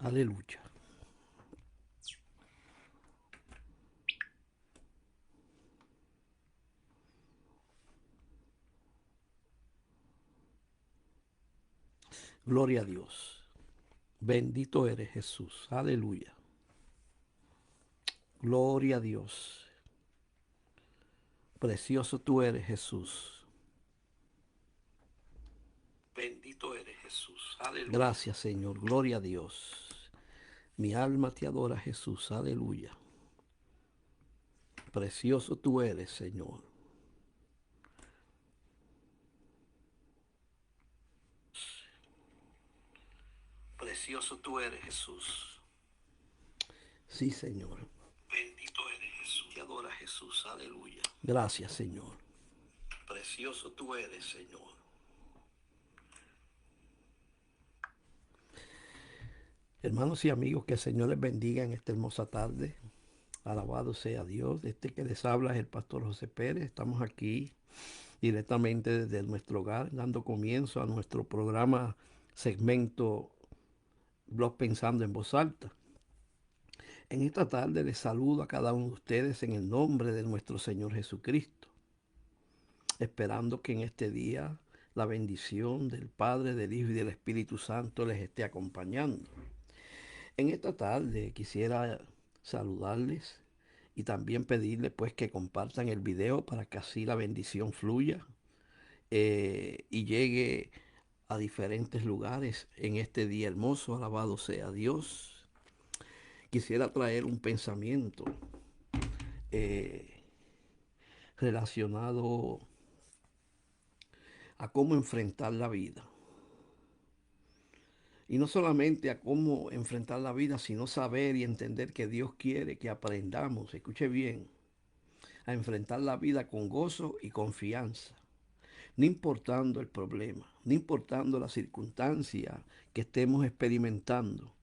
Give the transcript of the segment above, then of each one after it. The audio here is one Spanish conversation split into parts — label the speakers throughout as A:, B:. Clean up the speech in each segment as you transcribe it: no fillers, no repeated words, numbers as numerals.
A: Aleluya. Gloria a Dios. Bendito eres Jesús. Aleluya. Gloria a Dios. Precioso tú eres Jesús. Bendito eres Jesús. Aleluya. Gracias Señor. Gloria a Dios. Mi alma te adora Jesús. Aleluya. Precioso tú eres Señor. Precioso tú eres Jesús. Sí, Señor. Bendito eres Jesús. Te adora Jesús. Aleluya. Gracias, Señor. Precioso tú eres, Señor. Hermanos y amigos, que el Señor les bendiga en esta hermosa tarde. Alabado sea Dios. Este que les habla es el pastor José Pérez. Estamos aquí directamente desde nuestro hogar, dando comienzo a nuestro programa segmento Blog Pensando en Voz Alta. En esta tarde les saludo a cada uno de ustedes en el nombre de nuestro Señor Jesucristo, esperando que en este día la bendición del Padre, del Hijo y del Espíritu Santo les esté acompañando. En esta tarde quisiera saludarles y también pedirles pues que compartan el video para que así la bendición fluya y llegue a diferentes lugares en este día hermoso. Alabado sea Dios. Quisiera traer un pensamiento eh, relacionado a cómo enfrentar la vida. Y no solamente a cómo enfrentar la vida, sino saber y entender que Dios quiere que aprendamos, escuche bien, a enfrentar la vida con gozo y confianza, no importando el problema, no importando la circunstancia que estemos experimentando.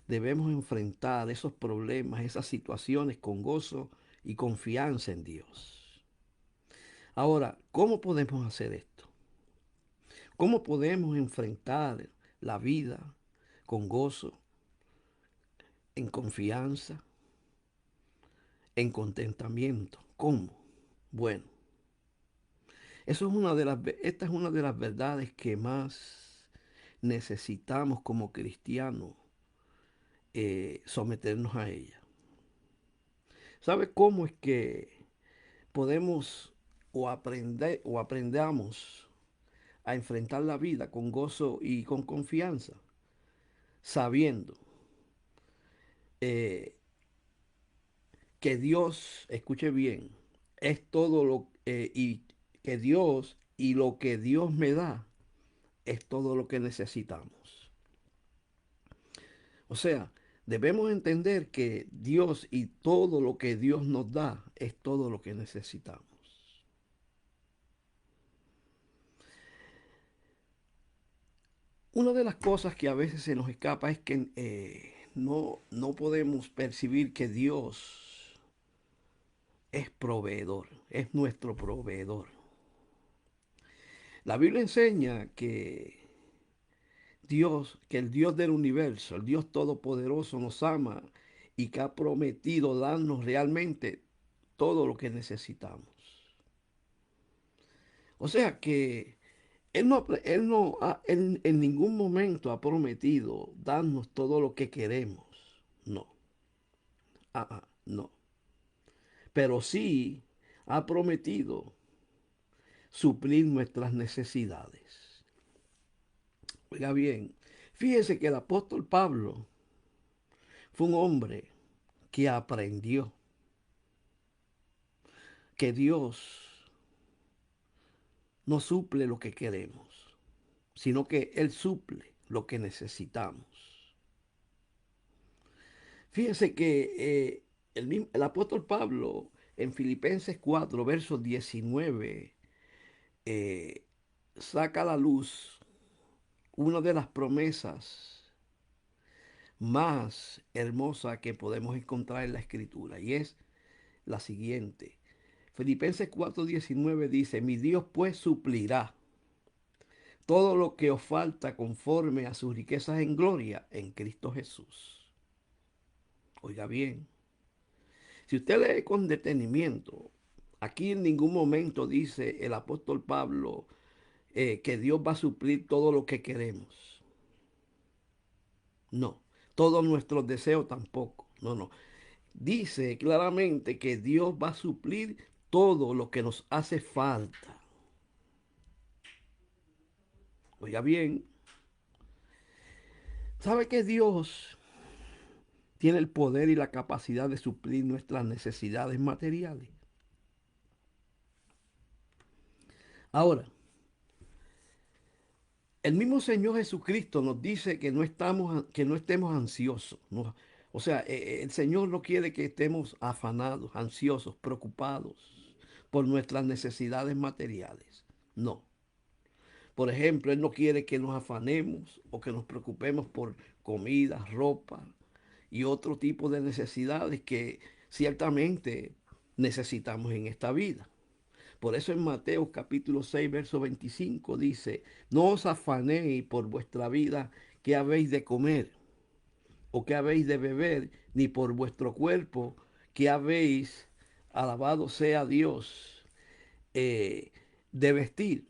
A: Debemos enfrentar esos problemas, esas situaciones con gozo y confianza en Dios. Ahora, ¿cómo podemos hacer esto? ¿Cómo podemos enfrentar la vida con gozo, en confianza, en contentamiento? ¿Cómo? Bueno, esta es una de las verdades que más necesitamos como cristianos someternos a ella. ¿Sabe cómo es que podemos o aprendamos a enfrentar la vida con gozo y con confianza? Sabiendo eh, que Dios, escuche bien, es todo y que Dios y lo que Dios me da es todo lo que necesitamos. O sea, debemos entender que Dios y todo lo que Dios nos da es todo lo que necesitamos. Una de las cosas que a veces se nos escapa es que no podemos percibir que Dios es proveedor, es nuestro proveedor. La Biblia enseña que el Dios del universo, el Dios todopoderoso nos ama y que ha prometido darnos realmente todo lo que necesitamos. O sea que Él en ningún momento ha prometido darnos todo lo que queremos. No, no. Pero sí ha prometido suplir nuestras necesidades. Oiga bien, fíjese que el apóstol Pablo fue un hombre que aprendió que Dios no suple lo que queremos, sino que Él suple lo que necesitamos. Fíjense que el apóstol Pablo en Filipenses 4, versos 19, eh, saca a la luz una de las promesas más hermosas que podemos encontrar en la Escritura, y es la siguiente. Filipenses 4:19 dice, mi Dios pues suplirá todo lo que os falta conforme a sus riquezas en gloria en Cristo Jesús. Oiga bien, si usted lee con detenimiento, aquí en ningún momento dice el apóstol Pablo que Dios va a suplir todo lo que queremos. No, todos nuestros deseos tampoco. No, no. Dice claramente que Dios va a suplir todo lo que nos hace falta. Oiga bien, ¿sabe que Dios tiene el poder y la capacidad de suplir nuestras necesidades materiales? Ahora, el mismo Señor Jesucristo nos dice que no estemos ansiosos. O sea, el Señor no quiere que estemos afanados, ansiosos, preocupados por nuestras necesidades materiales. No. Por ejemplo, Él no quiere que nos afanemos o que nos preocupemos por comida, ropa y otro tipo de necesidades que ciertamente necesitamos en esta vida. Por eso en Mateo capítulo 6, verso 25 dice, no os afanéis por vuestra vida qué habéis de comer o qué habéis de beber, ni por vuestro cuerpo qué habéis, alabado sea Dios, eh, de vestir.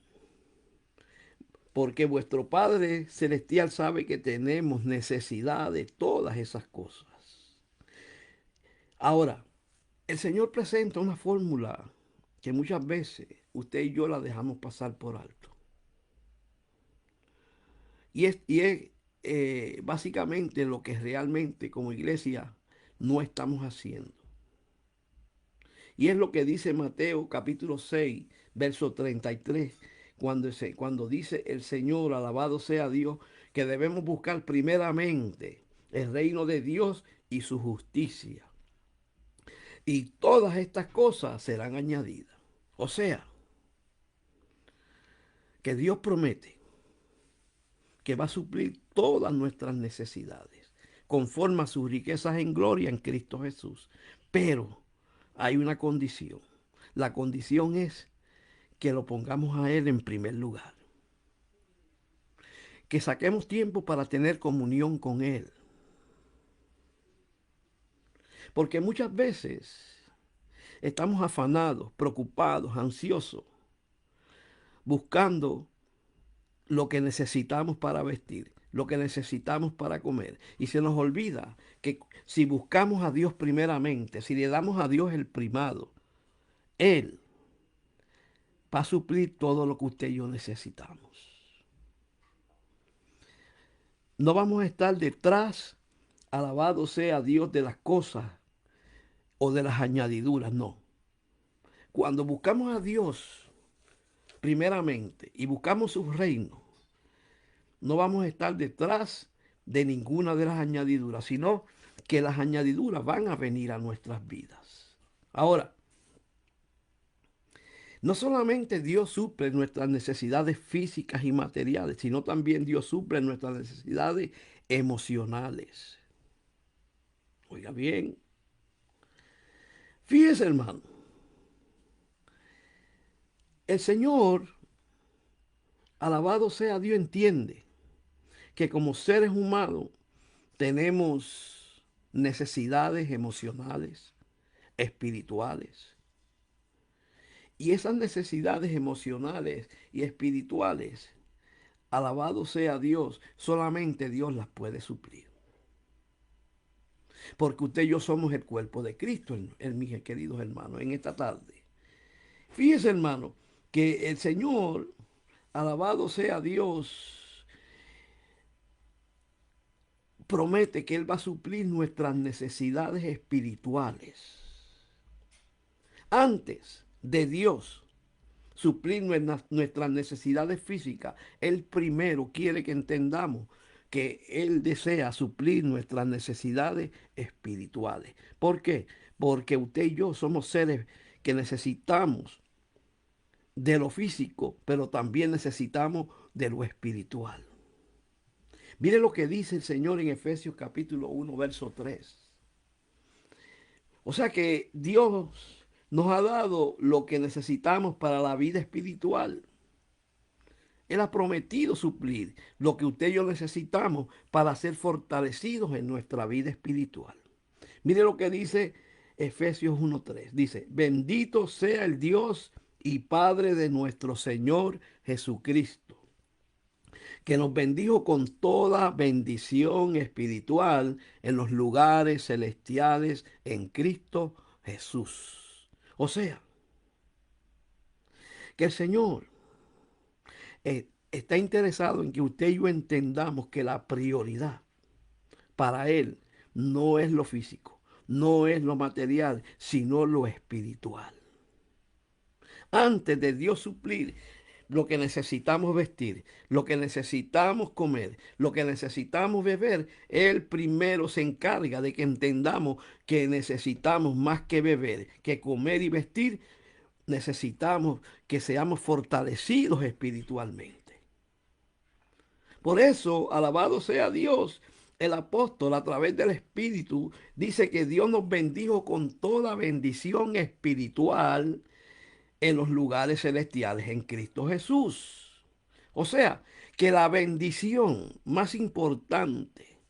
A: Porque vuestro Padre Celestial sabe que tenemos necesidad de todas esas cosas. Ahora, el Señor presenta una fórmula que muchas veces usted y yo la dejamos pasar por alto. Y es básicamente lo que realmente como iglesia no estamos haciendo. Y es lo que dice Mateo capítulo 6, verso 33, cuando dice el Señor, alabado sea Dios, que debemos buscar primeramente el reino de Dios y su justicia. Y todas estas cosas serán añadidas. O sea, que Dios promete que va a suplir todas nuestras necesidades, conforme a sus riquezas en gloria en Cristo Jesús. Pero hay una condición. La condición es que lo pongamos a Él en primer lugar. Que saquemos tiempo para tener comunión con Él. Porque muchas veces estamos afanados, preocupados, ansiosos, buscando lo que necesitamos para vestir, lo que necesitamos para comer. Y se nos olvida que si buscamos a Dios primeramente, si le damos a Dios el primado, Él va a suplir todo lo que usted y yo necesitamos. No vamos a estar detrás, alabado sea Dios, de las cosas o de las añadiduras, no. Cuando buscamos a Dios primeramente y buscamos su reino, no vamos a estar detrás de ninguna de las añadiduras, sino que las añadiduras van a venir a nuestras vidas. Ahora, no solamente Dios suple nuestras necesidades físicas y materiales, sino también Dios suple nuestras necesidades emocionales. Oiga bien, fíjese hermano, el Señor, alabado sea Dios, entiende que como seres humanos tenemos necesidades emocionales, espirituales. Y esas necesidades emocionales y espirituales, alabado sea Dios, solamente Dios las puede suplir. Porque usted y yo somos el cuerpo de Cristo, mis queridos hermanos, en esta tarde. Fíjese, hermano, que el Señor, alabado sea Dios, promete que Él va a suplir nuestras necesidades espirituales. Antes de Dios suplir nuestras necesidades físicas, Él primero quiere que entendamos que Él desea suplir nuestras necesidades espirituales. ¿Por qué? Porque usted y yo somos seres que necesitamos de lo físico, pero también necesitamos de lo espiritual. Mire lo que dice el Señor en Efesios capítulo 1, verso 3. O sea que Dios nos ha dado lo que necesitamos para la vida espiritual. Él ha prometido suplir lo que usted y yo necesitamos para ser fortalecidos en nuestra vida espiritual. Mire lo que dice Efesios 1:3. Dice, bendito sea el Dios y Padre de nuestro Señor Jesucristo, que nos bendijo con toda bendición espiritual en los lugares celestiales en Cristo Jesús. O sea, que el Señor está interesado en que usted y yo entendamos que la prioridad para Él no es lo físico, no es lo material, sino lo espiritual. Antes de Dios suplir lo que necesitamos vestir, lo que necesitamos comer, lo que necesitamos beber, Él primero se encarga de que entendamos que necesitamos más que beber, que comer y vestir, necesitamos que seamos fortalecidos espiritualmente. Por eso, alabado sea Dios, el apóstol a través del Espíritu dice que Dios nos bendijo con toda bendición espiritual en los lugares celestiales en Cristo Jesús. O sea, que la bendición más importante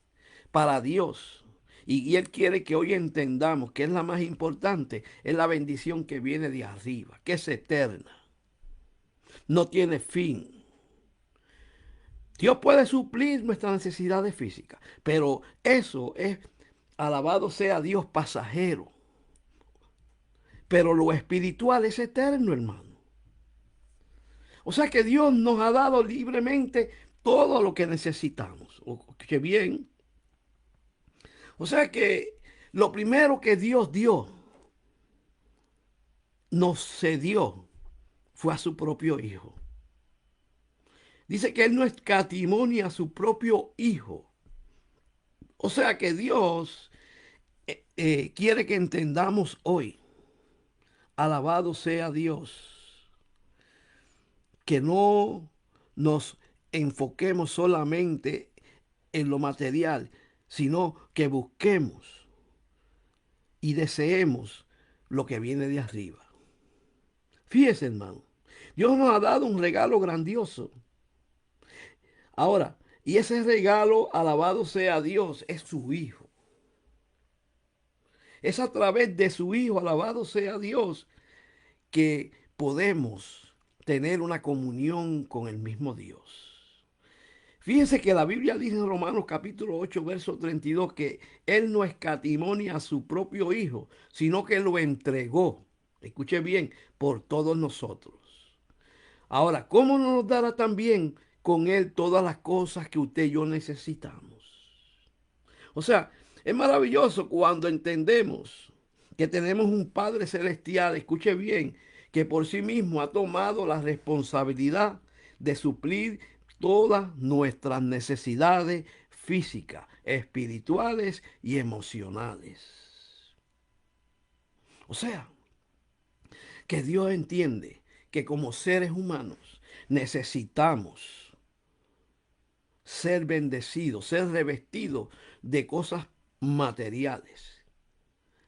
A: para Dios, y Él quiere que hoy entendamos que es la más importante, es la bendición que viene de arriba, que es eterna, no tiene fin. Dios puede suplir nuestras necesidades físicas, pero eso es, alabado sea Dios, pasajero. Pero lo espiritual es eterno, hermano. O sea que Dios nos ha dado libremente todo lo que necesitamos. Qué bien. O sea que lo primero que Dios dio, nos cedió, fue a su propio Hijo. Dice que Él no escatimonia a su propio Hijo. O sea que Dios quiere que entendamos hoy, alabado sea Dios, que no nos enfoquemos solamente en lo material, sino que busquemos y deseemos lo que viene de arriba. Fíjese, hermano, Dios nos ha dado un regalo grandioso. Ahora, y ese regalo, alabado sea Dios, es su Hijo. Es a través de su Hijo, alabado sea Dios, que podemos tener una comunión con el mismo Dios. Fíjense que la Biblia dice en Romanos capítulo 8, verso 32, que Él no escatimonia a su propio Hijo, sino que lo entregó, escuche bien, por todos nosotros. Ahora, ¿cómo no nos dará también con Él todas las cosas que usted y yo necesitamos? O sea, es maravilloso cuando entendemos que tenemos un Padre Celestial, escuche bien, que por sí mismo ha tomado la responsabilidad de suplir todas nuestras necesidades físicas, espirituales y emocionales. O sea, que Dios entiende que como seres humanos necesitamos ser bendecidos, ser revestidos de cosas materiales.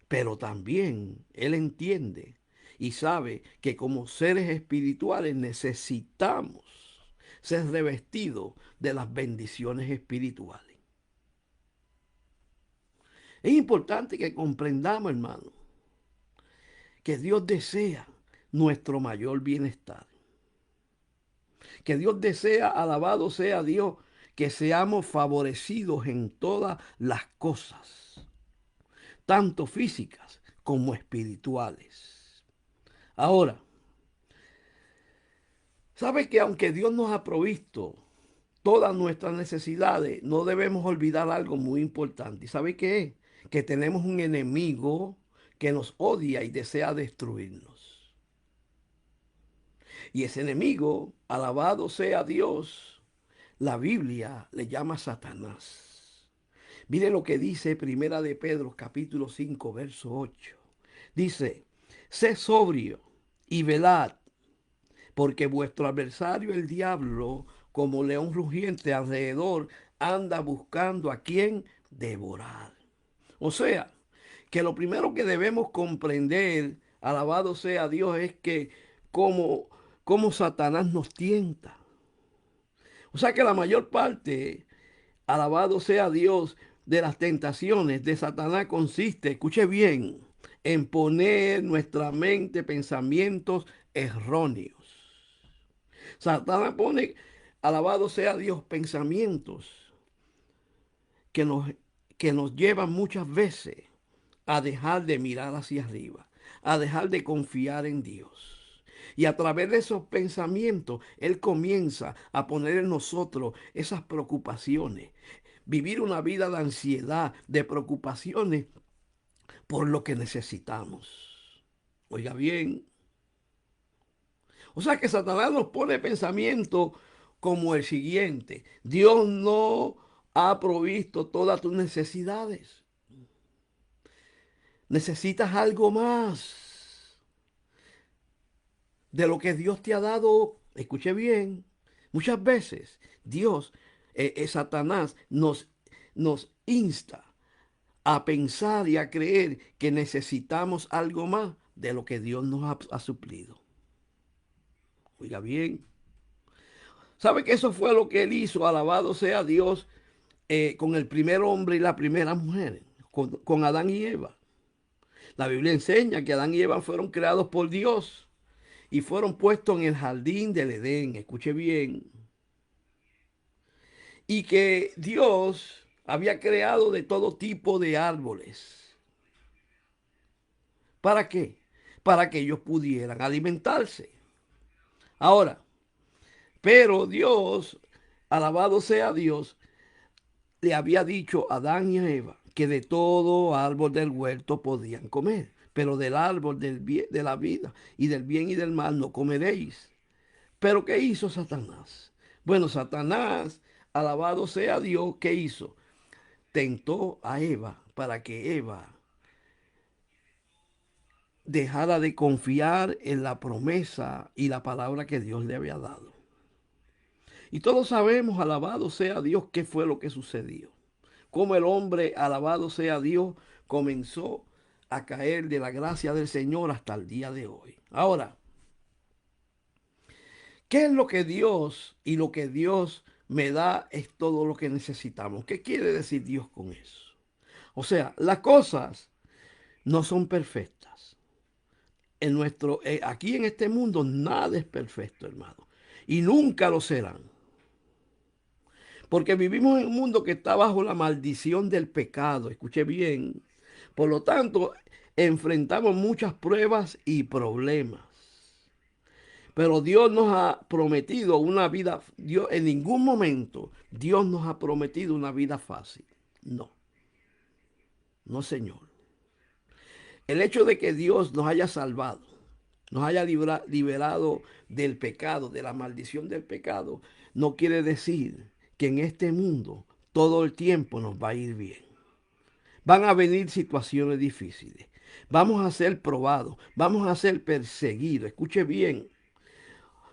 A: Pero también Él entiende y sabe que como seres espirituales necesitamos ser revestidos de las bendiciones espirituales. Es importante que comprendamos, hermano, que Dios desea nuestro mayor bienestar. Que Dios desea, alabado sea Dios, que seamos favorecidos en todas las cosas, tanto físicas como espirituales. Ahora, ¿sabe que aunque Dios nos ha provisto todas nuestras necesidades, no debemos olvidar algo muy importante? ¿Y sabe qué es? Que tenemos un enemigo que nos odia y desea destruirnos. Y ese enemigo, alabado sea Dios, la Biblia le llama Satanás. Mire lo que dice Primera de Pedro, capítulo 5, verso 8. Dice, sé sobrio y velad, porque vuestro adversario el diablo, como león rugiente alrededor, anda buscando a quien devorar. O sea, que lo primero que debemos comprender, alabado sea Dios, es que como, como Satanás nos tienta. O sea que la mayor parte, alabado sea Dios, de las tentaciones de Satanás consiste, escuche bien, en poner nuestra mente pensamientos erróneos. Satanás pone, alabado sea Dios, pensamientos que nos, que nos llevan muchas veces a dejar de mirar hacia arriba, a dejar de confiar en Dios. Y a través de esos pensamientos, Él comienza a poner en nosotros esas preocupaciones, vivir una vida de ansiedad, de preocupaciones por lo que necesitamos. Oiga bien, o sea que Satanás nos pone pensamientos como el siguiente: Dios no ha provisto todas tus necesidades. Necesitas algo más de lo que Dios te ha dado. Escuche bien, muchas veces Dios, Satanás, nos insta a pensar y a creer que necesitamos algo más de lo que Dios nos ha suplido. Oiga bien, ¿sabe que eso fue lo que él hizo? Alabado sea Dios, con el primer hombre y la primera mujer, con Adán y Eva. La Biblia enseña que Adán y Eva fueron creados por Dios y fueron puestos en el jardín del Edén. Escuche bien. Y que Dios había creado de todo tipo de árboles. ¿Para qué? Para que ellos pudieran alimentarse. Ahora, pero Dios, alabado sea Dios, le había dicho a Adán y a Eva que de todo árbol del huerto podían comer, pero del árbol del bien, de la vida y del bien y del mal no comeréis. Pero ¿qué hizo Satanás? Bueno, Satanás, alabado sea Dios, ¿qué hizo? Tentó a Eva para que Eva dejara de confiar en la promesa y la palabra que Dios le había dado. Y todos sabemos, alabado sea Dios, qué fue lo que sucedió. Cómo el hombre, alabado sea Dios, comenzó a caer de la gracia del Señor hasta el día de hoy. Ahora, ¿qué es lo que Dios y lo que Dios me da es todo lo que necesitamos? ¿Qué quiere decir Dios con eso? O sea, las cosas no son perfectas. Aquí en este mundo nada es perfecto, hermano. Y nunca lo serán. Porque vivimos en un mundo que está bajo la maldición del pecado. Escuche bien. Por lo tanto, enfrentamos muchas pruebas y problemas. Pero Dios nos ha prometido una vida, Dios en ningún momento Dios nos ha prometido una vida fácil. No, no, Señor. El hecho de que Dios nos haya salvado, nos haya liberado del pecado, de la maldición del pecado, no quiere decir que en este mundo todo el tiempo nos va a ir bien. Van a venir situaciones difíciles. Vamos a ser probados, vamos a ser perseguidos. Escuche bien,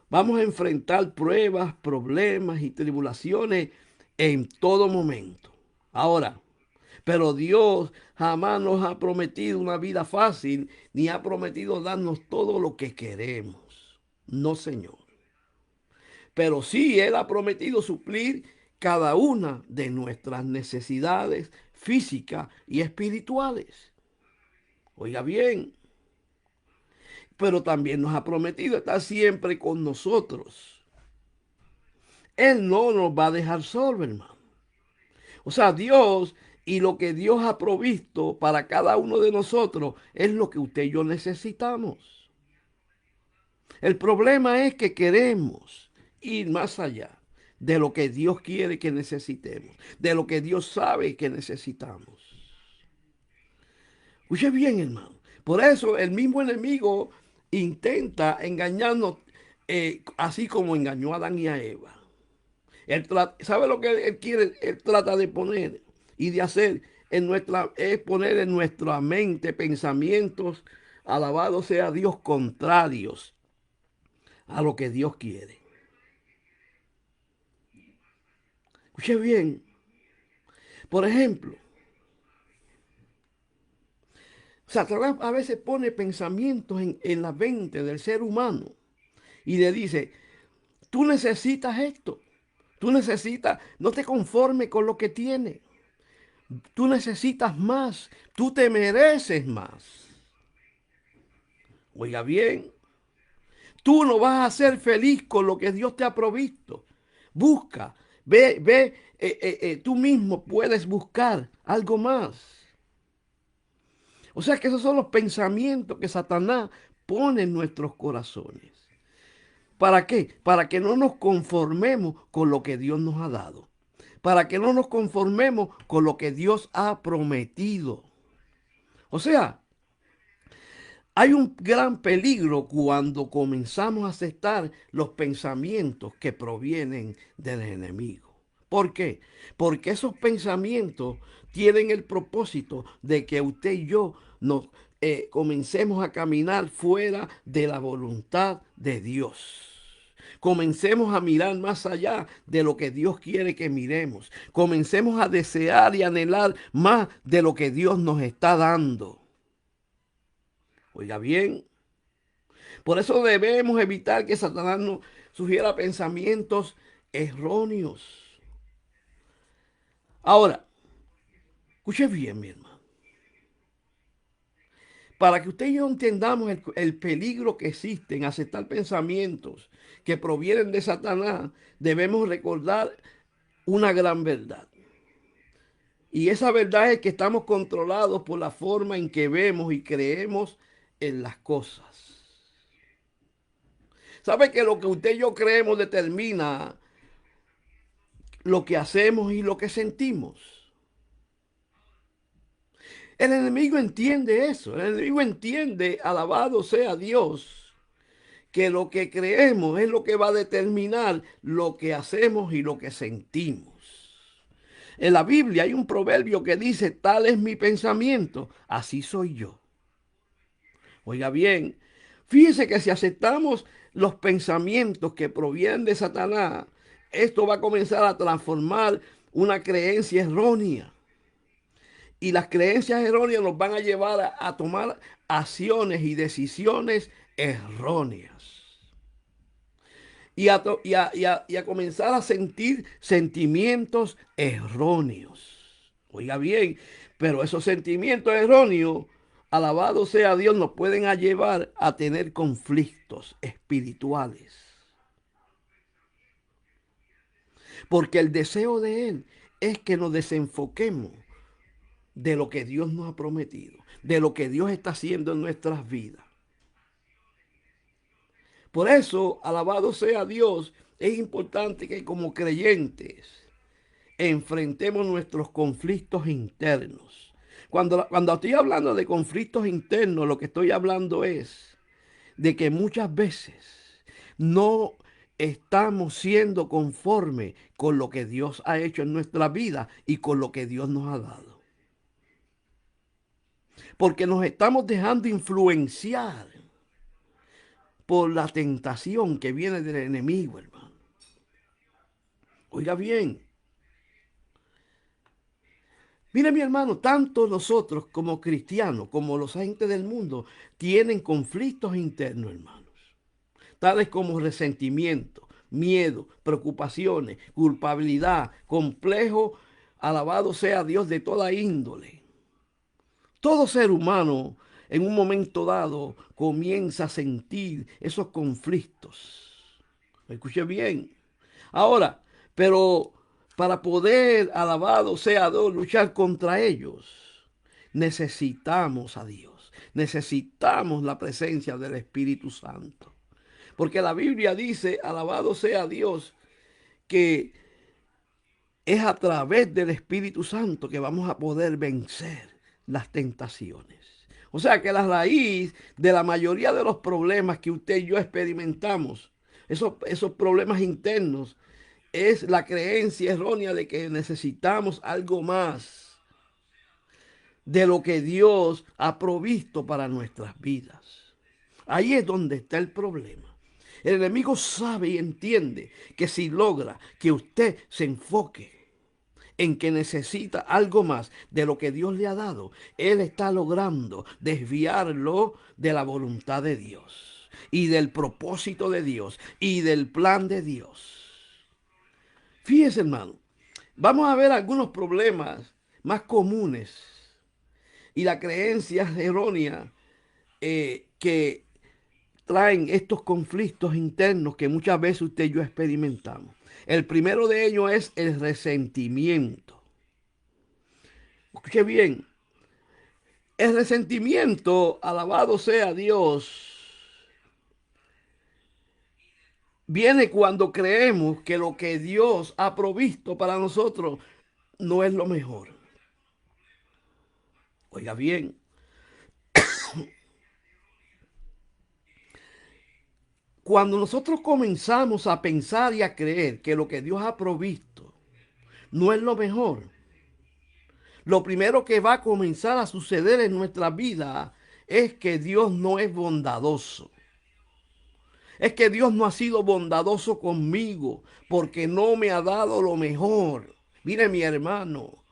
A: vamos a enfrentar pruebas, problemas y tribulaciones en todo momento. Ahora, pero Dios jamás nos ha prometido una vida fácil, ni ha prometido darnos todo lo que queremos. No, Señor. Pero sí, Él ha prometido suplir cada una de nuestras necesidades físicas y espirituales. Oiga bien, pero también nos ha prometido estar siempre con nosotros. Él no nos va a dejar solo, hermano. O sea, Dios y lo que Dios ha provisto para cada uno de nosotros es lo que usted y yo necesitamos. El problema es que queremos ir más allá de lo que Dios quiere que necesitemos, de lo que Dios sabe que necesitamos. Escuche bien, hermano. Por eso el mismo enemigo intenta engañarnos, así como engañó a Adán y a Eva. ¿Sabe lo que él quiere? Él trata de poner y de hacer es poner en nuestra mente pensamientos, alabado sea Dios, contrarios a lo que Dios quiere. Escuche bien. Por ejemplo, Satanás a veces pone pensamientos en la mente del ser humano y le dice: tú necesitas esto, tú necesitas, no te conformes con lo que tienes. Tú necesitas más. Tú te mereces más. Oiga bien, tú no vas a ser feliz con lo que Dios te ha provisto. Busca, tú mismo puedes buscar algo más. O sea que esos son los pensamientos que Satanás pone en nuestros corazones. ¿Para qué? Para que no nos conformemos con lo que Dios nos ha dado. Para que no nos conformemos con lo que Dios ha prometido. O sea, hay un gran peligro cuando comenzamos a aceptar los pensamientos que provienen del enemigo. ¿Por qué? Porque esos pensamientos tienen el propósito de que usted y yo nos comencemos a caminar fuera de la voluntad de Dios. Comencemos a mirar más allá de lo que Dios quiere que miremos. Comencemos a desear y anhelar más de lo que Dios nos está dando. Oiga bien, por eso debemos evitar que Satanás nos sugiera pensamientos erróneos. Ahora, escuche bien, mi hermano. Para que usted y yo entendamos el peligro que existe en aceptar pensamientos que provienen de Satanás, debemos recordar una gran verdad. Y esa verdad es que estamos controlados por la forma en que vemos y creemos en las cosas. ¿Sabe que lo que usted y yo creemos determina lo que hacemos y lo que sentimos? El enemigo entiende eso. El enemigo entiende, alabado sea Dios, que lo que creemos es lo que va a determinar lo que hacemos y lo que sentimos. En la Biblia hay un proverbio que dice, tal es mi pensamiento, así soy yo. Oiga bien, fíjese que si aceptamos los pensamientos que provienen de Satanás, esto va a comenzar a transformar una creencia errónea. Y las creencias erróneas nos van a llevar a tomar acciones y decisiones erróneas. Y a comenzar a sentir sentimientos erróneos. Oiga bien, pero esos sentimientos erróneos, alabado sea Dios, nos pueden llevar a tener conflictos espirituales. Porque el deseo de Él es que nos desenfoquemos de lo que Dios nos ha prometido, de lo que Dios está haciendo en nuestras vidas. Por eso, alabado sea Dios, es importante que como creyentes enfrentemos nuestros conflictos internos. Cuando estoy hablando de conflictos internos, lo que estoy hablando es de que muchas veces no estamos siendo conformes con lo que Dios ha hecho en nuestra vida y con lo que Dios nos ha dado. Porque nos estamos dejando influenciar por la tentación que viene del enemigo, hermano. Oiga bien, mire mi hermano, tanto nosotros como cristianos, como los agentes del mundo, tienen conflictos internos, hermanos, tales como resentimiento, miedo, preocupaciones, culpabilidad, complejo, alabado sea Dios de toda índole. Todo ser humano en un momento dado comienza a sentir esos conflictos. ¿Me escuché bien? Ahora, pero para poder, alabado sea Dios, luchar contra ellos, necesitamos a Dios. Necesitamos la presencia del Espíritu Santo. Porque la Biblia dice, alabado sea Dios, que es a través del Espíritu Santo que vamos a poder vencer las tentaciones. O sea que la raíz de la mayoría de los problemas que usted y yo experimentamos, esos problemas internos, es la creencia errónea de que necesitamos algo más de lo que Dios ha provisto para nuestras vidas. Ahí es donde está el problema. El enemigo sabe y entiende que si logra que usted se enfoque en que necesita algo más de lo que Dios le ha dado, él está logrando desviarlo de la voluntad de Dios y del propósito de Dios y del plan de Dios. Fíjese, hermano, vamos a ver algunos problemas más comunes y las creencias erróneas que traen estos conflictos internos que muchas veces usted y yo experimentamos. El primero de ellos es el resentimiento. Escuche bien, el resentimiento, alabado sea Dios, viene cuando creemos que lo que Dios ha provisto para nosotros no es lo mejor. Oiga bien, cuando nosotros comenzamos a pensar y a creer que lo que Dios ha provisto no es lo mejor, lo primero que va a comenzar a suceder en nuestra vida es que Dios no es bondadoso. Es que Dios no ha sido bondadoso conmigo porque no me ha dado lo mejor. Mire, mi hermano,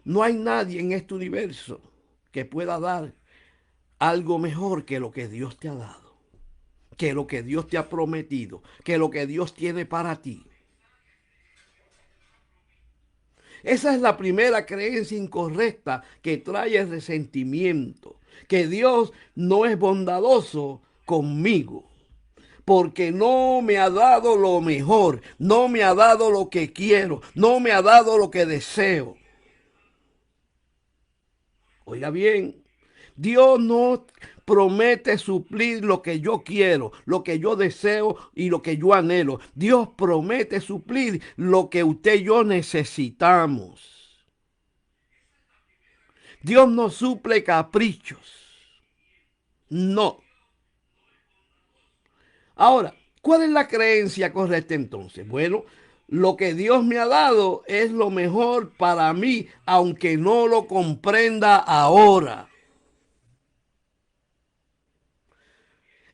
A: no hay nadie en este universo que pueda dar algo mejor que lo que Dios te ha dado, que lo que Dios te ha prometido, que lo que Dios tiene para ti. Esa es la primera creencia incorrecta que trae el resentimiento, que Dios no es bondadoso conmigo, porque no me ha dado lo mejor, no me ha dado lo que quiero, no me ha dado lo que deseo. Oiga bien, Dios no promete suplir lo que yo quiero, lo que yo deseo y lo que yo anhelo. Dios promete suplir lo que usted y yo necesitamos. Dios no suple caprichos. No. Ahora, ¿cuál es la creencia correcta entonces? Bueno, lo que Dios me ha dado es lo mejor para mí, aunque no lo comprenda ahora.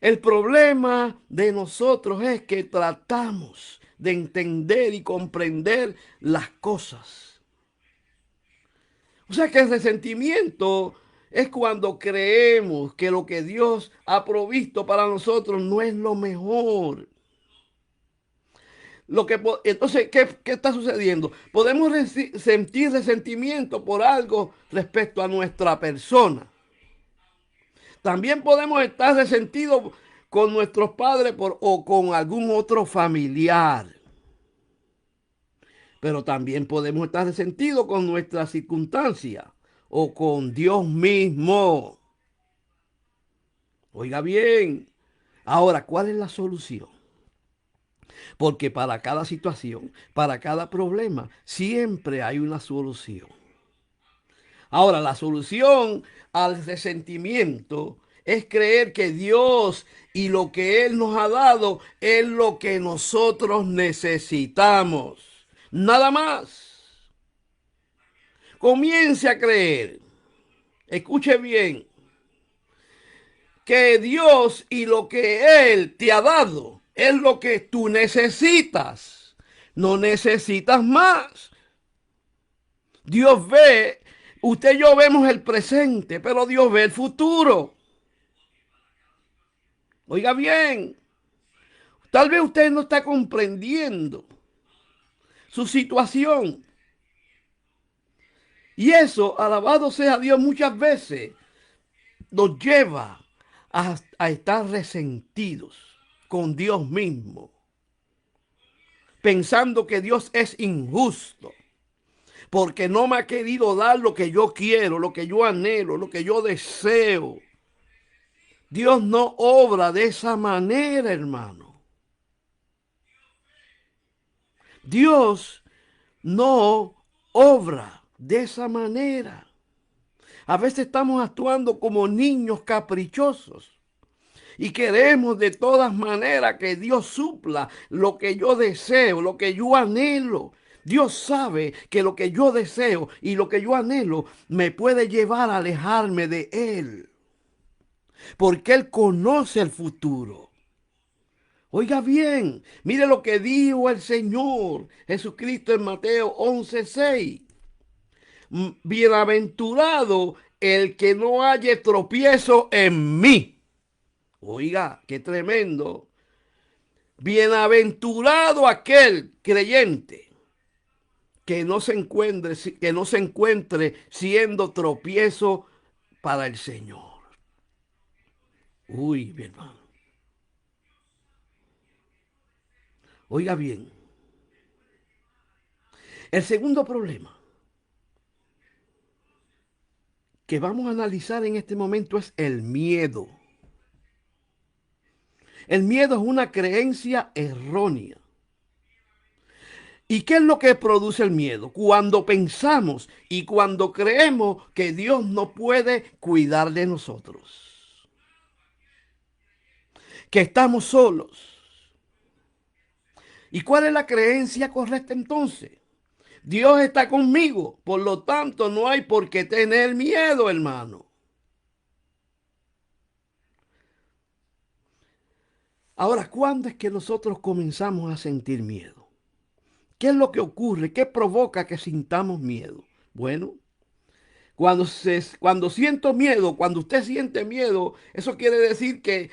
A: El problema de nosotros es que tratamos de entender y comprender las cosas. O sea que el resentimiento es cuando creemos que lo que Dios ha provisto para nosotros no es lo mejor. Entonces, ¿qué está sucediendo? Podemos sentir resentimiento por algo respecto a nuestra persona. También podemos estar resentidos con nuestros padres o con algún otro familiar. Pero también podemos estar resentidos con nuestra circunstancia o con Dios mismo. Oiga bien. Ahora, ¿cuál es la solución? Porque para cada situación, para cada problema, siempre hay una solución. Ahora, la solución al resentimiento es creer que Dios y lo que Él nos ha dado es lo que nosotros necesitamos. Nada más. Comience a creer, escuche bien, que Dios y lo que Él te ha dado es lo que tú necesitas. No necesitas más. Dios ve, usted y yo vemos el presente, pero Dios ve el futuro. Oiga bien, tal vez usted no está comprendiendo su situación. Y eso, alabado sea Dios, muchas veces nos lleva a estar resentidos con Dios mismo, pensando que Dios es injusto, porque no me ha querido dar lo que yo quiero, lo que yo anhelo, lo que yo deseo. Dios no obra de esa manera, hermano. Dios no obra de esa manera. A veces estamos actuando como niños caprichosos y queremos de todas maneras que Dios supla lo que yo deseo, lo que yo anhelo. Dios sabe que lo que yo deseo y lo que yo anhelo me puede llevar a alejarme de Él, porque Él conoce el futuro. Oiga bien, mire lo que dijo el Señor Jesucristo en Mateo 11:6. Bienaventurado el que no haya tropiezo en mí. Oiga, qué tremendo. Bienaventurado aquel creyente que no se encuentre siendo tropiezo para el Señor. Uy, mi hermano. Oiga bien. El segundo problema que vamos a analizar en este momento es el miedo. El miedo es una creencia errónea. ¿Y qué es lo que produce el miedo? Cuando pensamos y cuando creemos que Dios no puede cuidar de nosotros, que estamos solos. ¿Y cuál es la creencia correcta entonces? Dios está conmigo, por lo tanto no hay por qué tener miedo, hermano. Ahora, ¿cuándo es que nosotros comenzamos a sentir miedo? ¿Qué es lo que ocurre? ¿Qué provoca que sintamos miedo? Bueno, cuando siento miedo, cuando usted siente miedo, eso quiere decir que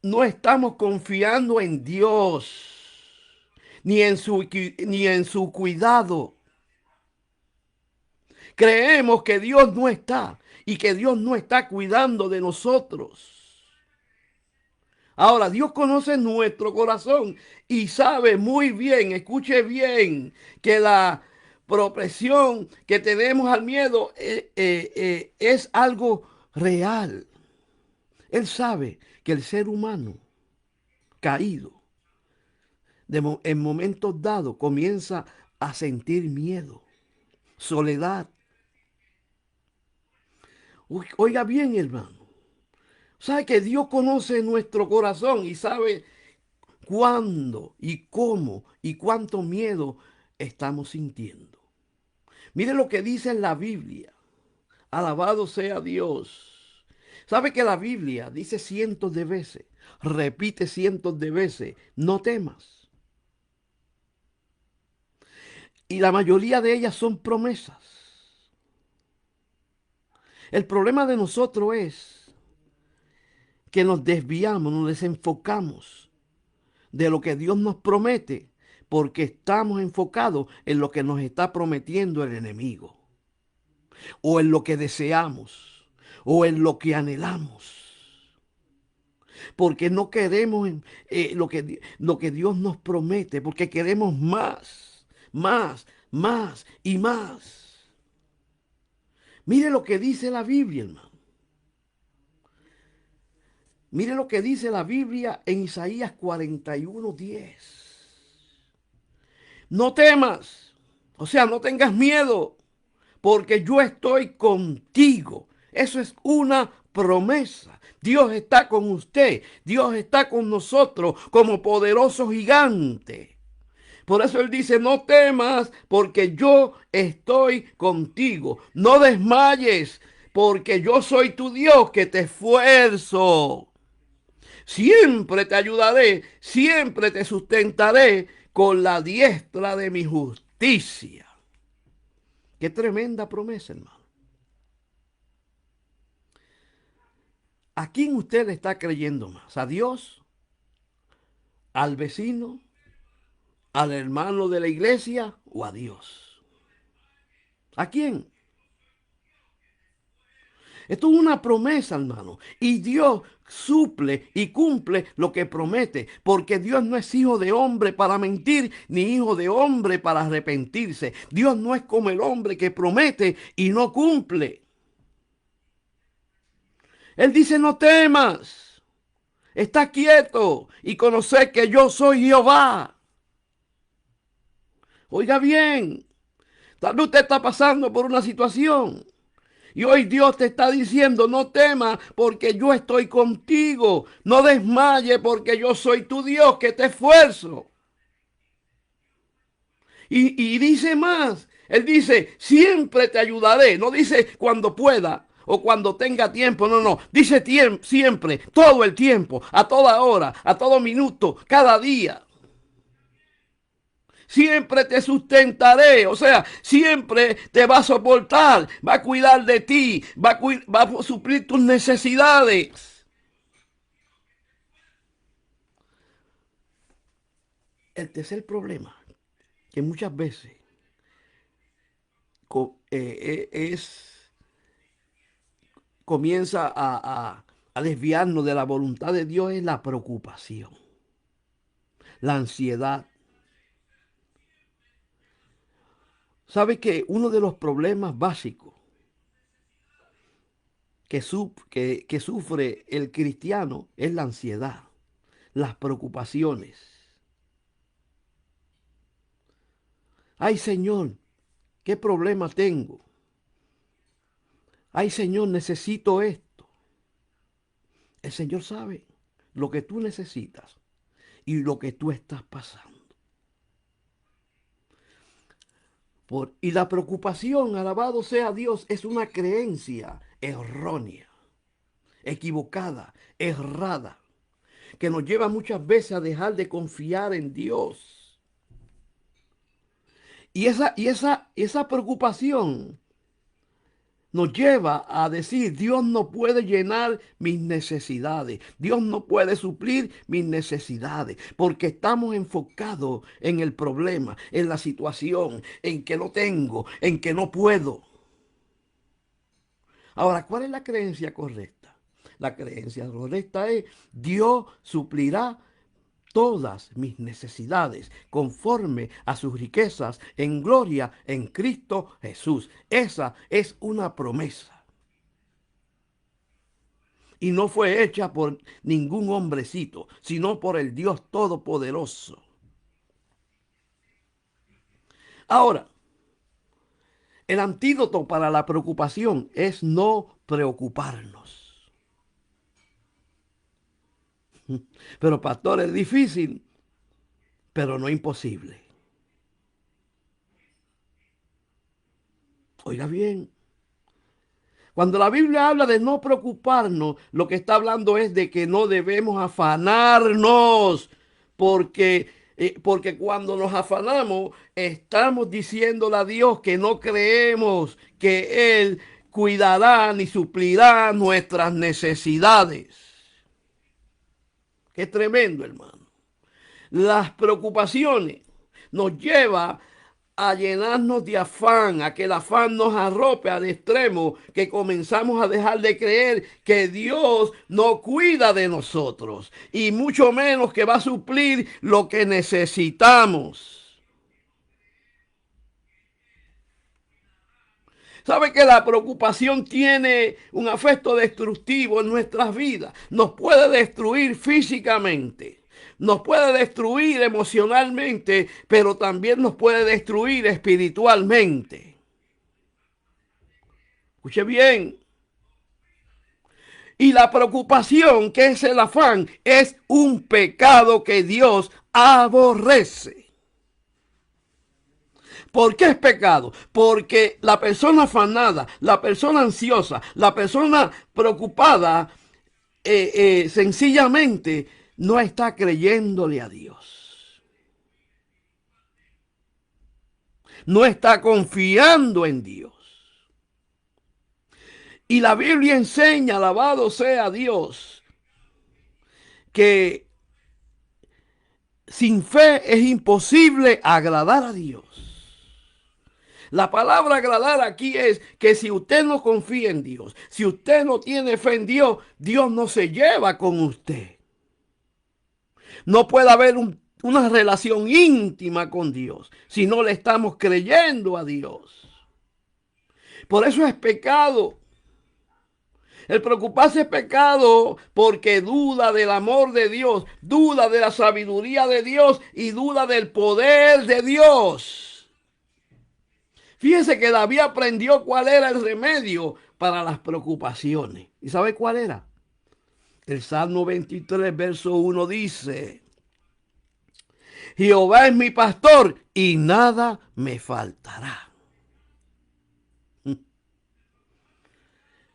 A: no estamos confiando en Dios, ni en su cuidado. Creemos que Dios no está y que Dios no está cuidando de nosotros. Ahora, Dios conoce nuestro corazón y sabe muy bien, escuche bien, que la propensión que tenemos al miedo es algo real. Él sabe que el ser humano caído en momentos dados comienza a sentir miedo, soledad. Oiga bien, hermano. Sabe que Dios conoce nuestro corazón y sabe cuándo y cómo y cuánto miedo estamos sintiendo. Mire lo que dice en la Biblia. Alabado sea Dios. Sabe que la Biblia dice cientos de veces, repite cientos de veces, no temas. Y la mayoría de ellas son promesas. El problema de nosotros es que nos desviamos, nos desenfocamos de lo que Dios nos promete, porque estamos enfocados en lo que nos está prometiendo el enemigo, o en lo que deseamos, o en lo que anhelamos, porque no queremos lo que Dios nos promete, porque queremos más, más, más y más. Mire lo que dice la Biblia, hermano. Mire lo que dice la Biblia en Isaías 41:10. No temas, o sea, no tengas miedo, porque yo estoy contigo. Eso es una promesa. Dios está con usted, Dios está con nosotros como poderoso gigante. Por eso Él dice, no temas, porque yo estoy contigo. No desmayes, porque yo soy tu Dios que te esfuerzo. Siempre te ayudaré, siempre te sustentaré con la diestra de mi justicia. Qué tremenda promesa, hermano. ¿A quién usted le está creyendo más? ¿A Dios? ¿Al vecino? ¿Al hermano de la iglesia? ¿O a Dios? ¿A quién? Esto es una promesa, hermano. Y Dios suple y cumple lo que promete, porque Dios no es hijo de hombre para mentir, ni hijo de hombre para arrepentirse. Dios no es como el hombre que promete y no cumple. Él dice, no temas, está quieto y conocer que yo soy Jehová. Oiga bien, tal vez usted está pasando por una situación y hoy Dios te está diciendo, no temas porque yo estoy contigo. No desmaye porque yo soy tu Dios que te esfuerzo. Y dice más, Él dice, siempre te ayudaré. No dice cuando pueda o cuando tenga tiempo. No, no. Dice siempre, todo el tiempo, a toda hora, a todo minuto, cada día. Siempre te sustentaré, o sea, siempre te va a soportar, va a cuidar de ti, va a suplir tus necesidades. El tercer problema, que muchas veces comienza a desviarnos de la voluntad de Dios es la preocupación, la ansiedad. ¿Sabe que uno de los problemas básicos que sufre el cristiano es la ansiedad, las preocupaciones? Ay, Señor, ¿qué problema tengo? Ay, Señor, necesito esto. El Señor sabe lo que tú necesitas y lo que tú estás pasando. Y la preocupación, alabado sea Dios, es una creencia errónea, equivocada, errada, que nos lleva muchas veces a dejar de confiar en Dios. Y esa preocupación nos lleva a decir, Dios no puede llenar mis necesidades, Dios no puede suplir mis necesidades, porque estamos enfocados en el problema, en la situación, en que no tengo, en que no puedo. Ahora, ¿cuál es la creencia correcta? La creencia correcta es, Dios suplirá todas mis necesidades conforme a sus riquezas en gloria en Cristo Jesús. Esa es una promesa. Y no fue hecha por ningún hombrecito, sino por el Dios Todopoderoso. Ahora, el antídoto para la preocupación es no preocuparnos. Pero pastor, es difícil, pero no imposible. Oiga bien, cuando la Biblia habla de no preocuparnos, lo que está hablando es de que no debemos afanarnos, porque cuando nos afanamos, estamos diciéndole a Dios que no creemos que Él cuidará ni suplirá nuestras necesidades. Qué tremendo, hermano. Las preocupaciones nos llevan a llenarnos de afán, a que el afán nos arrope al extremo, que comenzamos a dejar de creer que Dios no cuida de nosotros y mucho menos que va a suplir lo que necesitamos. ¿Sabe que la preocupación tiene un efecto destructivo en nuestras vidas? Nos puede destruir físicamente, nos puede destruir emocionalmente, pero también nos puede destruir espiritualmente. Escuche bien. Y la preocupación, que es el afán, es un pecado que Dios aborrece. ¿Por qué es pecado? Porque la persona afanada, la persona ansiosa, la persona preocupada, sencillamente no está creyéndole a Dios. No está confiando en Dios. Y la Biblia enseña, alabado sea Dios, que sin fe es imposible agradar a Dios. La palabra agradar aquí es que si usted no confía en Dios, si usted no tiene fe en Dios, Dios no se lleva con usted. No puede haber una relación íntima con Dios si no le estamos creyendo a Dios. Por eso es pecado. El preocuparse es pecado porque duda del amor de Dios, duda de la sabiduría de Dios y duda del poder de Dios. Fíjense que David aprendió cuál era el remedio para las preocupaciones. ¿Y sabe cuál era? El Salmo 23, verso 1 dice, Jehová es mi pastor y nada me faltará.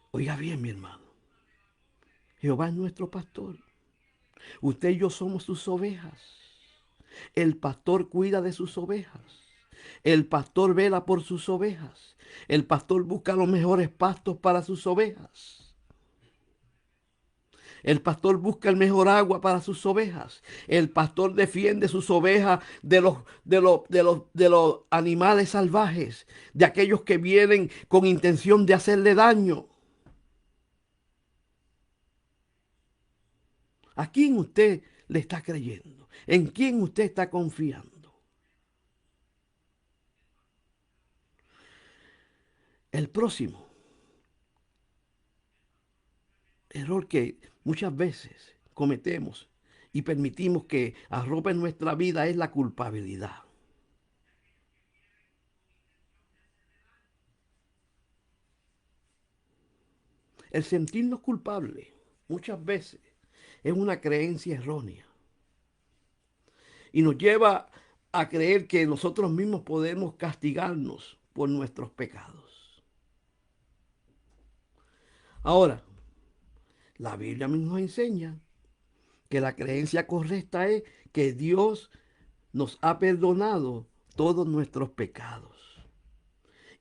A: Oiga bien, mi hermano. Jehová es nuestro pastor. Usted y yo somos sus ovejas. El pastor cuida de sus ovejas. El pastor vela por sus ovejas. El pastor busca los mejores pastos para sus ovejas. El pastor busca el mejor agua para sus ovejas. El pastor defiende sus ovejas de los animales salvajes, de aquellos que vienen con intención de hacerle daño. ¿A quién usted le está creyendo? ¿En quién usted está confiando? El próximo error que muchas veces cometemos y permitimos que arrope nuestra vida es la culpabilidad. El sentirnos culpables muchas veces es una creencia errónea y nos lleva a creer que nosotros mismos podemos castigarnos por nuestros pecados. Ahora, la Biblia nos enseña que la creencia correcta es que Dios nos ha perdonado todos nuestros pecados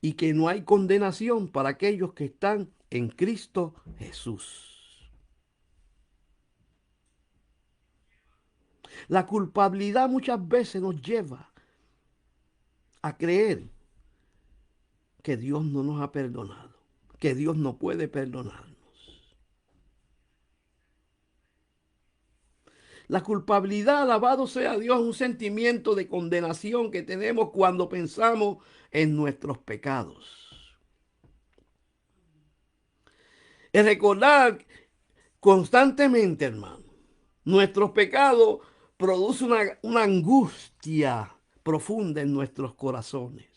A: y que no hay condenación para aquellos que están en Cristo Jesús. La culpabilidad muchas veces nos lleva a creer que Dios no nos ha perdonado, que Dios no puede perdonarnos. La culpabilidad, alabado sea Dios, es un sentimiento de condenación que tenemos cuando pensamos en nuestros pecados. Es recordar constantemente, hermano, nuestros pecados producen una angustia profunda en nuestros corazones.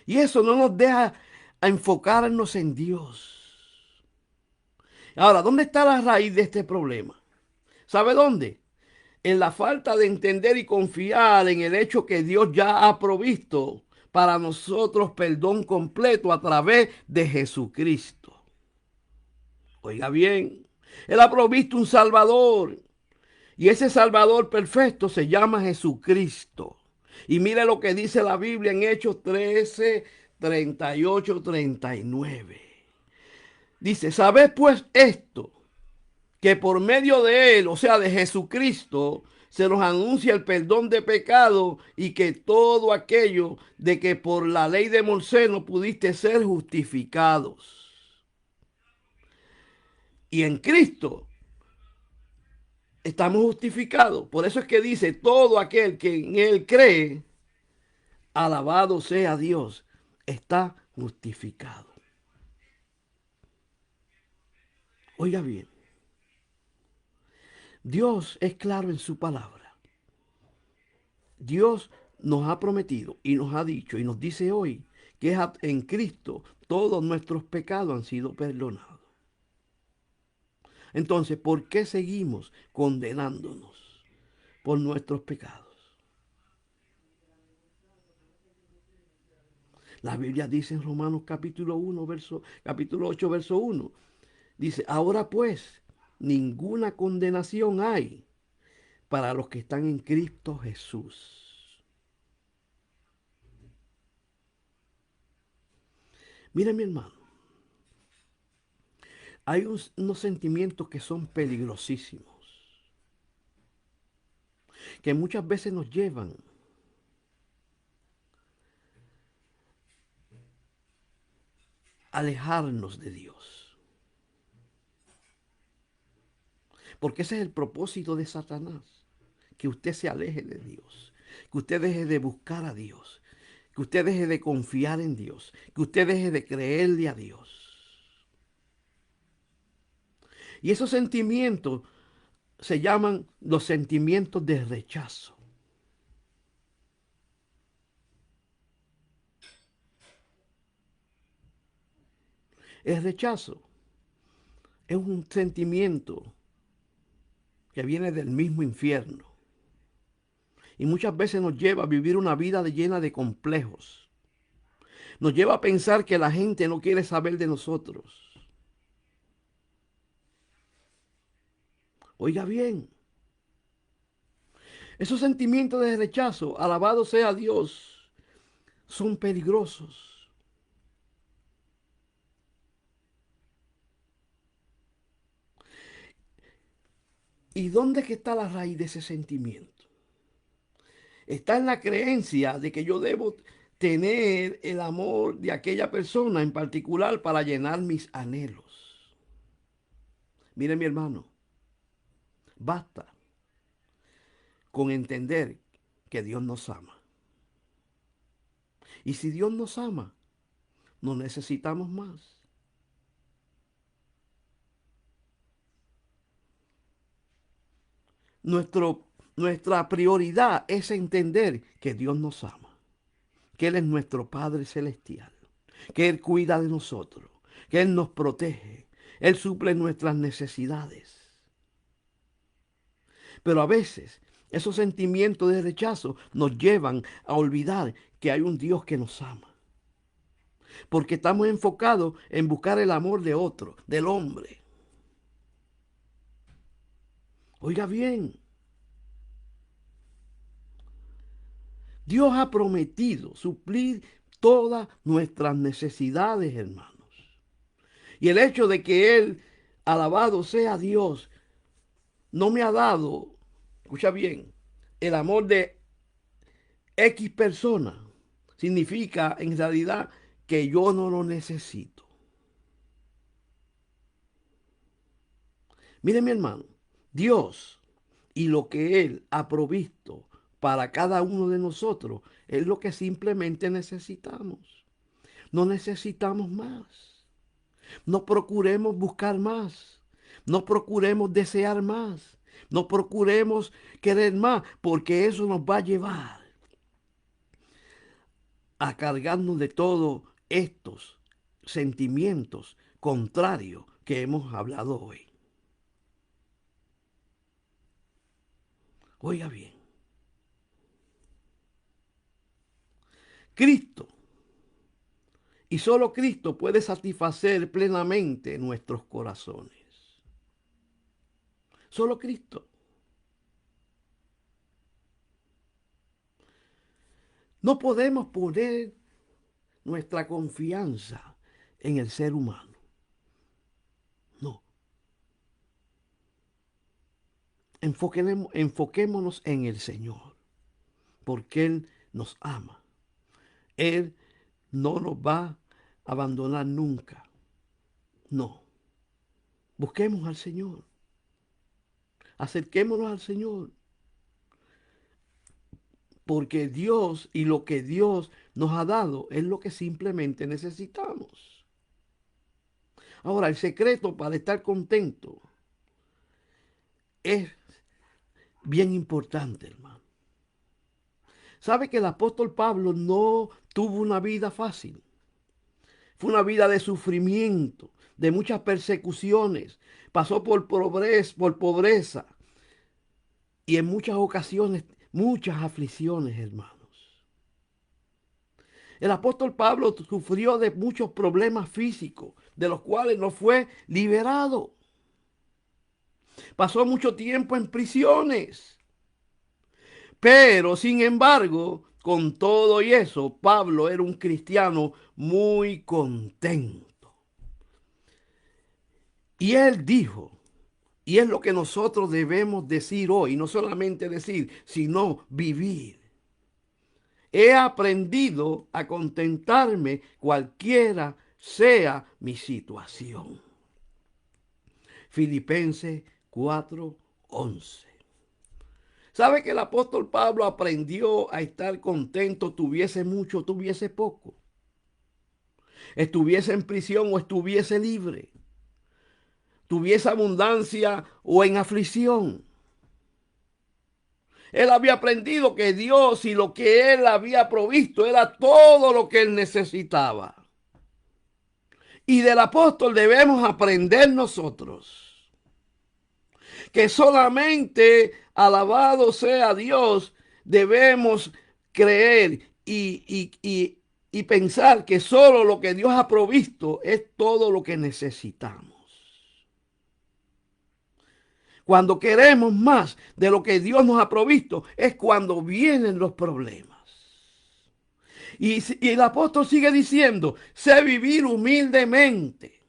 A: Y eso no nos deja enfocarnos en Dios. Ahora, ¿dónde está la raíz de este problema? ¿Sabe dónde? En la falta de entender y confiar en el hecho que Dios ya ha provisto para nosotros perdón completo a través de Jesucristo. Oiga bien, Él ha provisto un Salvador y ese Salvador perfecto se llama Jesucristo. Y mire lo que dice la Biblia en Hechos 13, 38, 39. Dice, ¿sabed pues esto? Que por medio de él, o sea, de Jesucristo, se nos anuncia el perdón de pecado y que todo aquello de que por la ley de Moisés no pudiste ser justificados. Y en Cristo estamos justificados. Por eso es que dice, todo aquel que en él cree, alabado sea Dios, está justificado. Oiga bien, Dios es claro en su palabra. Dios nos ha prometido y nos ha dicho y nos dice hoy que en Cristo todos nuestros pecados han sido perdonados. Entonces, ¿por qué seguimos condenándonos por nuestros pecados? La Biblia dice en Romanos capítulo 8, verso 1, dice, ahora pues, ninguna condenación hay para los que están en Cristo Jesús. Mira, mi hermano, hay unos sentimientos que son peligrosísimos, que muchas veces nos llevan a alejarnos de Dios. Porque ese es el propósito de Satanás, que usted se aleje de Dios, que usted deje de buscar a Dios, que usted deje de confiar en Dios, que usted deje de creerle a Dios. Y esos sentimientos se llaman los sentimientos de rechazo. El rechazo es un sentimiento que viene del mismo infierno y muchas veces nos lleva a vivir una vida llena de complejos. Nos lleva a pensar que la gente no quiere saber de nosotros. Oiga bien, esos sentimientos de rechazo, alabado sea Dios, son peligrosos. ¿Y dónde es que está la raíz de ese sentimiento? Está en la creencia de que yo debo tener el amor de aquella persona en particular para llenar mis anhelos. Mire, mi hermano, basta con entender que Dios nos ama. Y si Dios nos ama, no necesitamos más. Nuestra prioridad es entender que Dios nos ama, que Él es nuestro Padre Celestial, que Él cuida de nosotros, que Él nos protege, Él suple nuestras necesidades. Pero a veces esos sentimientos de rechazo nos llevan a olvidar que hay un Dios que nos ama. Porque estamos enfocados en buscar el amor de otro, del hombre. Oiga bien, Dios ha prometido suplir todas nuestras necesidades, hermanos. Y el hecho de que Él, alabado sea Dios, no me ha dado, escucha bien, el amor de X persona, significa en realidad que yo no lo necesito. Mire, mi hermano, Dios y lo que Él ha provisto para cada uno de nosotros es lo que simplemente necesitamos. No necesitamos más. No procuremos buscar más. No procuremos desear más. No procuremos querer más, porque eso nos va a llevar a cargarnos de todos estos sentimientos contrarios que hemos hablado hoy. Oiga bien, Cristo y solo Cristo puede satisfacer plenamente nuestros corazones. Solo Cristo. No podemos poner nuestra confianza en el ser humano. No. Enfoquémonos en el Señor, porque Él nos ama. Él no nos va a abandonar nunca. No. Busquemos al Señor. Acerquémonos al Señor. Porque Dios y lo que Dios nos ha dado es lo que simplemente necesitamos. Ahora, el secreto para estar contento es bien importante, hermano. ¿Sabe que el apóstol Pablo no tuvo una vida fácil? Fue una vida de sufrimiento, de muchas persecuciones. Pasó por pobreza y en muchas ocasiones muchas aflicciones, hermanos. El apóstol Pablo sufrió de muchos problemas físicos, de los cuales no fue liberado. Pasó mucho tiempo en prisiones. Pero, sin embargo, con todo y eso, Pablo era un cristiano muy contento. Y él dijo, y es lo que nosotros debemos decir hoy, no solamente decir, sino vivir. He aprendido a contentarme cualquiera sea mi situación. Filipenses 4:11. ¿Sabe que el apóstol Pablo aprendió a estar contento, tuviese mucho, tuviese poco? Estuviese en prisión o estuviese libre. Tuviese abundancia o en aflicción. Él había aprendido que Dios y lo que él había provisto era todo lo que él necesitaba. Y del apóstol debemos aprender nosotros que solamente, alabado sea Dios, debemos creer y pensar que solo lo que Dios ha provisto es todo lo que necesitamos. Cuando queremos más de lo que Dios nos ha provisto, es cuando vienen los problemas. Y el apóstol sigue diciendo, sé vivir humildemente,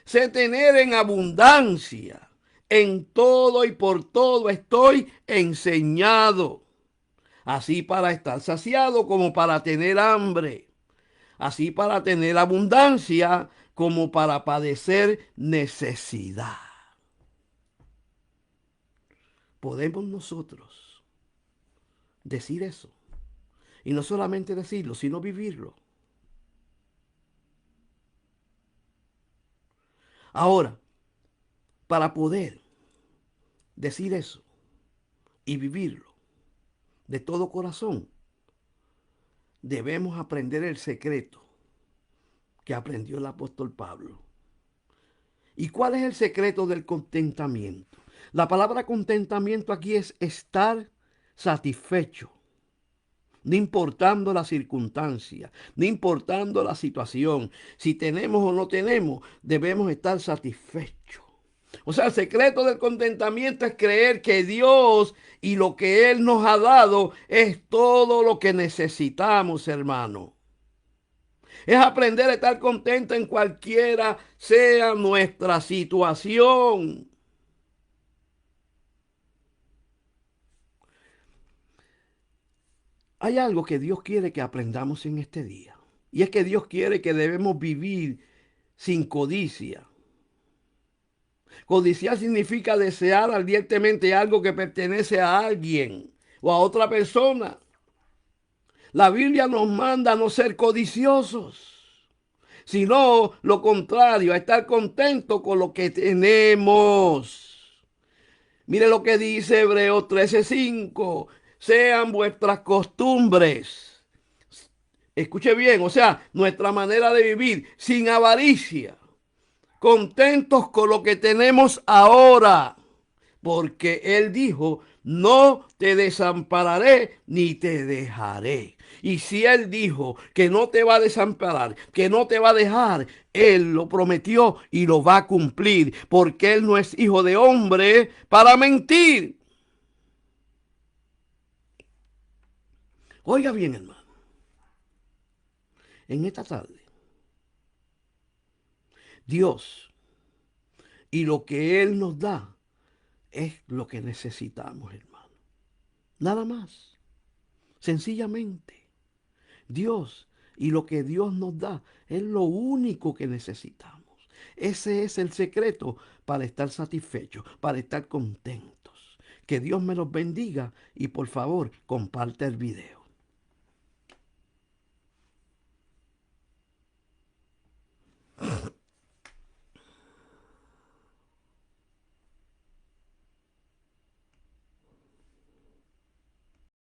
A: sé tener en abundancia En todo y por todo estoy enseñado, así para estar saciado como para tener hambre, así para tener abundancia como para padecer necesidad. Podemos nosotros decir eso. Y no solamente decirlo, sino vivirlo. Ahora, para poder decir eso y vivirlo de todo corazón, debemos aprender el secreto que aprendió el apóstol Pablo. ¿Y cuál es el secreto del contentamiento? La palabra contentamiento aquí es estar satisfecho, no importando la circunstancia, no importando la situación. Si tenemos o no tenemos, debemos estar satisfechos. O sea, el secreto del contentamiento es creer que Dios y lo que Él nos ha dado es todo lo que necesitamos, hermano. Es aprender a estar contento en cualquiera sea nuestra situación. Hay algo que Dios quiere que aprendamos en este día. Y es que Dios quiere que debemos vivir sin codicia. Codiciar significa desear ardientemente algo que pertenece a alguien o a otra persona. La Biblia nos manda a no ser codiciosos, sino lo contrario, a estar contentos con lo que tenemos. Mire lo que dice Hebreos 13:5. Sean vuestras costumbres. Escuche bien, o sea, nuestra manera de vivir sin avaricia, contentos con lo que tenemos ahora, porque Él dijo, no te desampararé ni te dejaré. Y si Él dijo que no te va a desamparar, que no te va a dejar, Él lo prometió y lo va a cumplir, porque Él no es hijo de hombre para mentir. Oiga bien, hermano, en esta tarde, Dios y lo que Él nos da es lo que necesitamos, hermano. Nada más. Sencillamente, Dios y lo que Dios nos da es lo único que necesitamos. Ese es el secreto para estar satisfechos, para estar contentos. Que Dios me los bendiga y por favor comparte el video.